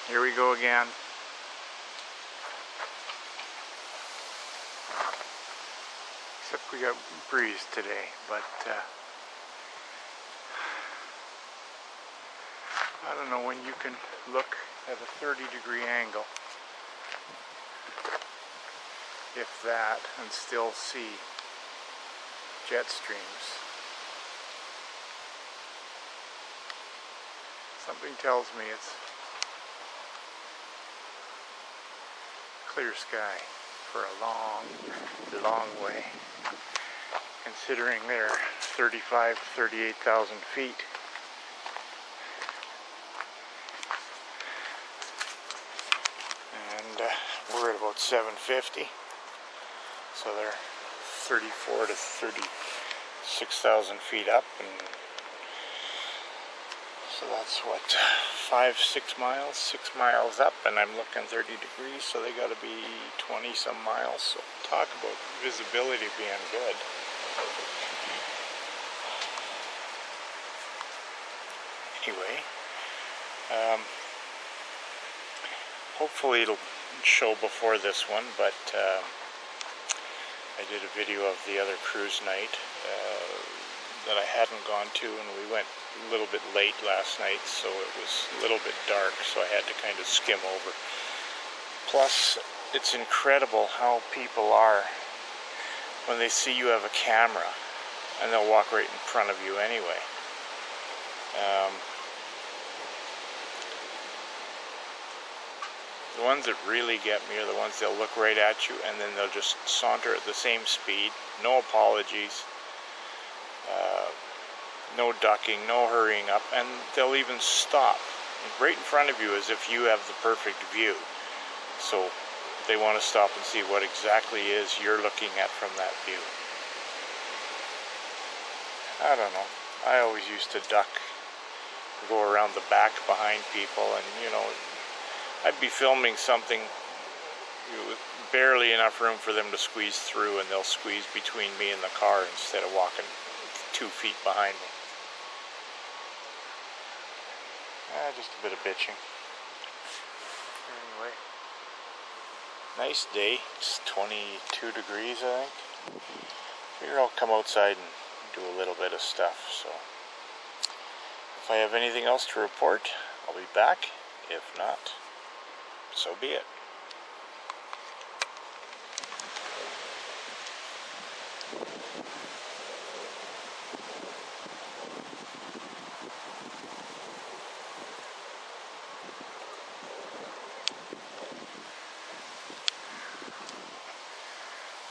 Here we go again. Except we got breeze today, but I don't know when you can look at a 30-degree angle, if that, and still see jet streams. Something tells me it's clear sky for a long, long way, considering they're 35,000 to 38,000 feet. And we're at about 750, so they're 34 to 36,000 feet up, and so that's what, 6 miles up, and I'm looking 30 degrees, so they got to be 20 some miles. So talk about visibility being good. Anyway, hopefully it'll show before this one, but I did a video of the other cruise night that I hadn't gone to, and we went a little bit late last night, so it was a little bit dark, so I had to kind of skim over. Plus, it's incredible how people are when they see you have a camera, and they'll walk right in front of you anyway. The ones that really get me are the ones they'll look right at you, and then they'll just saunter at the same speed, no apologies. No ducking, no hurrying up, and they'll even stop right in front of you as if you have the perfect view. So they want to stop and see what exactly is you're looking at from that view. I don't know. I always used to duck, go around the back behind people, and I'd be filming something with barely enough room for them to squeeze through, and they'll squeeze between me and the car instead of walking 2 feet behind me. Just a bit of bitching. Anyway, nice day. It's 22 degrees, I think. Figure I'll come outside and do a little bit of stuff. So, if I have anything else to report, I'll be back. If not, so be it.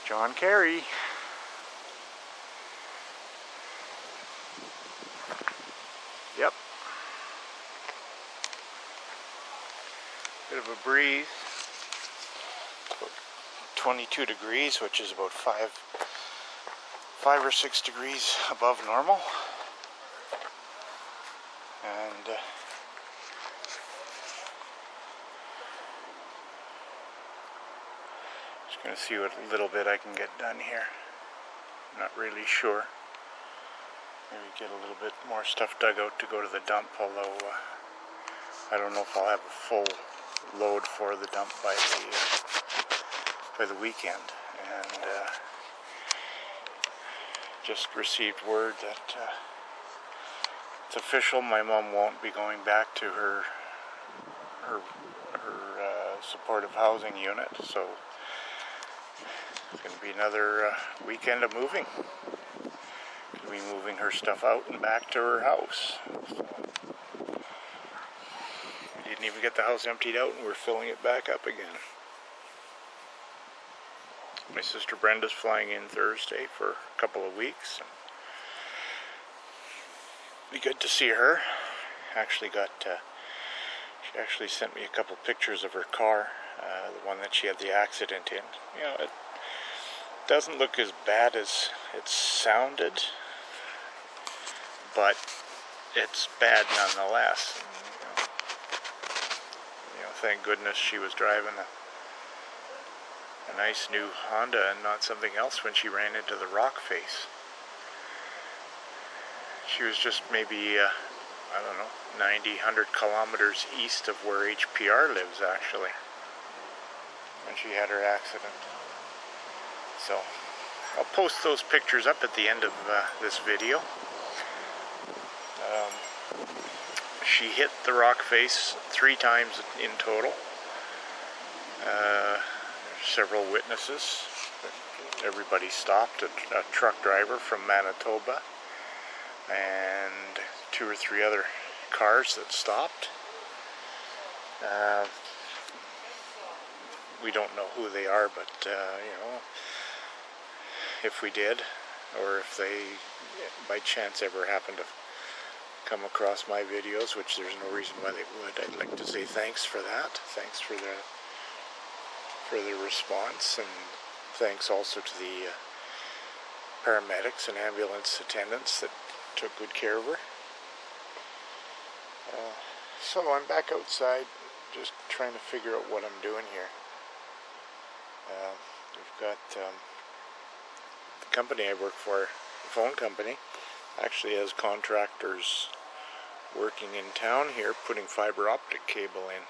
John Kerry. Yep. Bit of a breeze. About 22 degrees, which is about 5 or 6 degrees above normal. And just going to see what little bit I can get done here. Not really sure. Maybe get a little bit more stuff dug out to go to the dump, although I don't know if I'll have a full load for the dump by the weekend. And just received word that it's official. My mom won't be going back to her supportive housing unit, so it's going to be another weekend of moving. She'll be moving her stuff out and back to her house. So, we didn't even get the house emptied out, and we're filling it back up again. My sister Brenda's flying in Thursday for a couple of weeks. Be good to see her. She actually sent me a couple pictures of her car, the one that she had the accident in. It doesn't look as bad as it sounded, but it's bad nonetheless. And, thank goodness she was driving a nice new Honda and not something else when she ran into the rock face. She was just maybe I don't know, 90, 100 kilometers east of where HPR lives, actually, when she had her accident. So I'll post those pictures up at the end of this video. She hit the rock face 3 times in total. Several witnesses. Everybody stopped. A truck driver from Manitoba and 2 or 3 other cars that stopped. We don't know who they are, but you know, if we did, or if they by chance ever happen to come across my videos, which there's no reason why they would, I'd like to say thanks for that. Thanks for the response, and thanks also to the paramedics and ambulance attendants that took good care of her. So I'm back outside, just trying to figure out what I'm doing here. We've got the company I work for, the phone company, actually has contractors working in town here putting fiber optic cable in.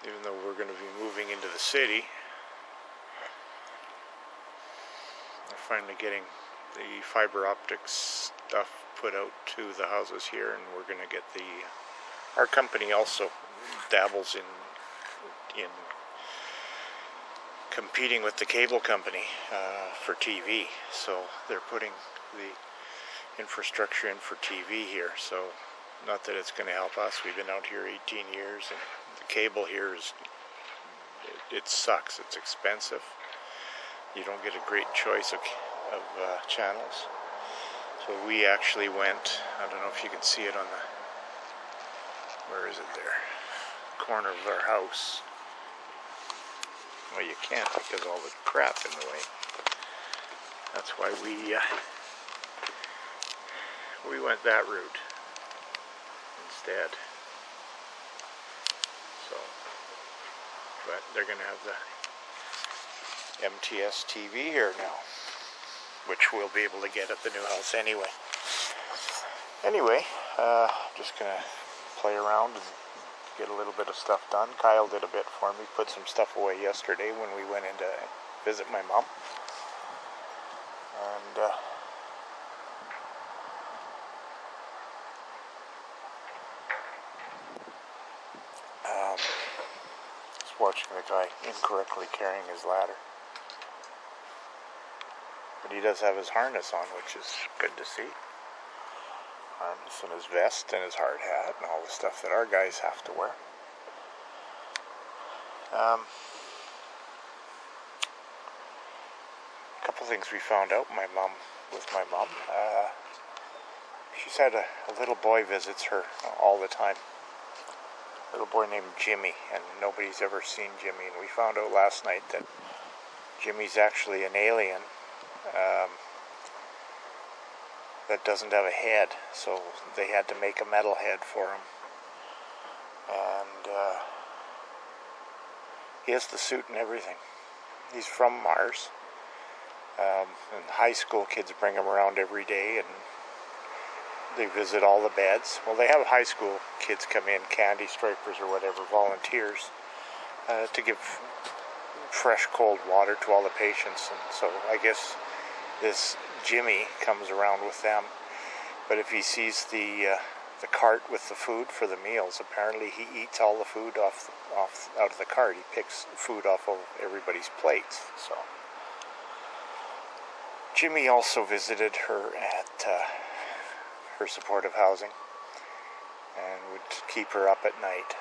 Even though we're going to be moving into the city, we're finally getting the fiber optic stuff put out to the houses here, and we're going to get our company also dabbles in competing with the cable company for TV, so they're putting the infrastructure in for TV here. So not that it's going to help us, we've been out here 18 years, and the cable here it sucks. It's expensive. You don't get a great choice of channels. So we actually went, I don't know if you can see it on the, where is it there, corner of our house. Well, you can't because all the crap in the way. That's why we went that route instead. So, but they're going to have the MTS TV here now, which we'll be able to get at the new house anyway. Anyway, just going to play around and get a little bit of stuff done. Kyle did a bit for me, put some stuff away yesterday when we went in to visit my mom. And just watching the guy incorrectly carrying his ladder. But he does have his harness on, which is good to see. Harness and his vest and his hard hat and all the stuff that our guys have to wear. A couple things we found out with my mom. She's had a little boy visits her all the time. A little boy named Jimmy, and nobody's ever seen Jimmy. And we found out last night that Jimmy's actually an alien that doesn't have a head, so they had to make a metal head for him. And he has the suit and everything. He's from Mars. And high school kids bring him around every day, and they visit all the beds. Well, they have high school kids come in, candy stripers or whatever, volunteers, to give fresh cold water to all the patients. And so I guess this Jimmy comes around with them. But if he sees the cart with the food for the meals, apparently he eats all the food out of the cart. He picks food off of everybody's plates. So Jimmy also visited her at her supportive housing and would keep her up at night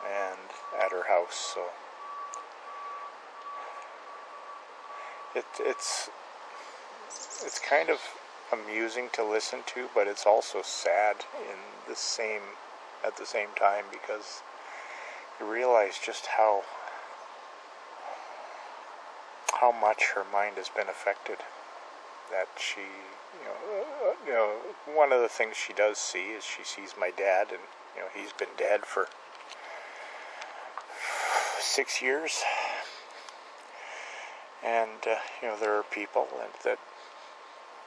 and at her house. So it's kind of amusing to listen to, but it's also sad at the same time, because you realize just how much her mind has been affected. That she, one of the things she does see is she sees my dad, and he's been dead for 6 years. And, there are people that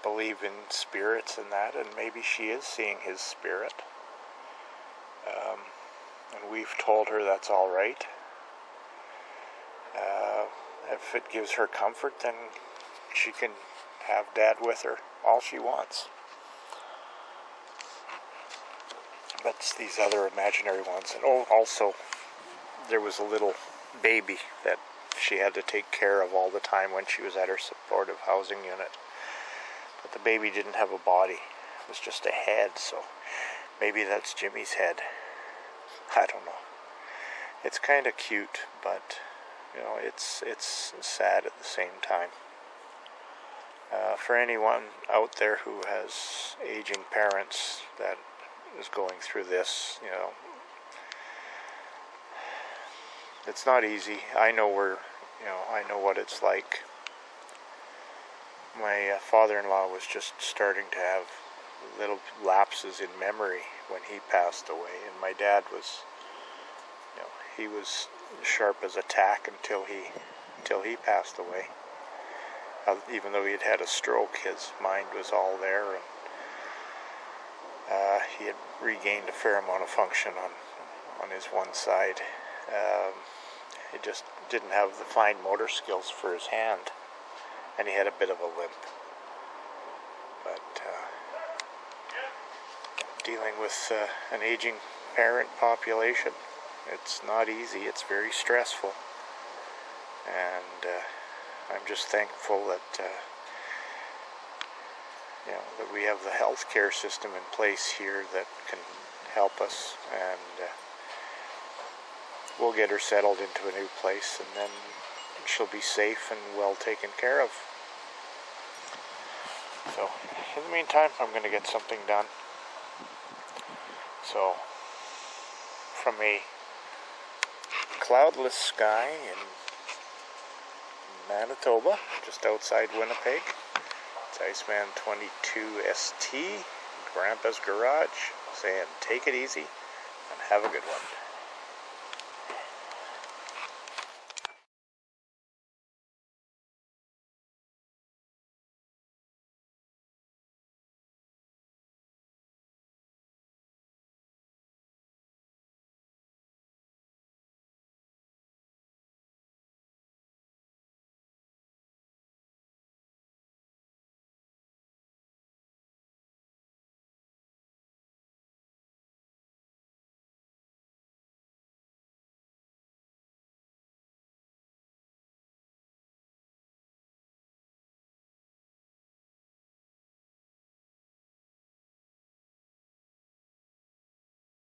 believe in spirits and that, and maybe she is seeing his spirit. And we've told her that's all right. If it gives her comfort, then she can have Dad with her all she wants. But it's these other imaginary ones. And also, there was a little baby that she had to take care of all the time when she was at her supportive housing unit. But the baby didn't have a body. It was just a head, so maybe that's Jimmy's head. I don't know. It's kind of cute, but it's sad at the same time. For anyone out there who has aging parents that is going through this, it's not easy. I know what it's like. My father-in-law was just starting to have little lapses in memory when he passed away, and my dad was, he was sharp as a tack until he passed away. Even though he had had a stroke, his mind was all there, and he had regained a fair amount of function on his one side. He just didn't have the fine motor skills for his hand, and he had a bit of a limp. But dealing with an aging parent population, it's not easy. It's very stressful, and I'm just thankful that that we have the healthcare system in place here that can help us, and we'll get her settled into a new place, and then she'll be safe and well taken care of. So, in the meantime, I'm going to get something done. So, from a cloudless sky in Manitoba, just outside Winnipeg, it's Iceman 22 ST, Grandpa's Garage, saying take it easy and have a good one.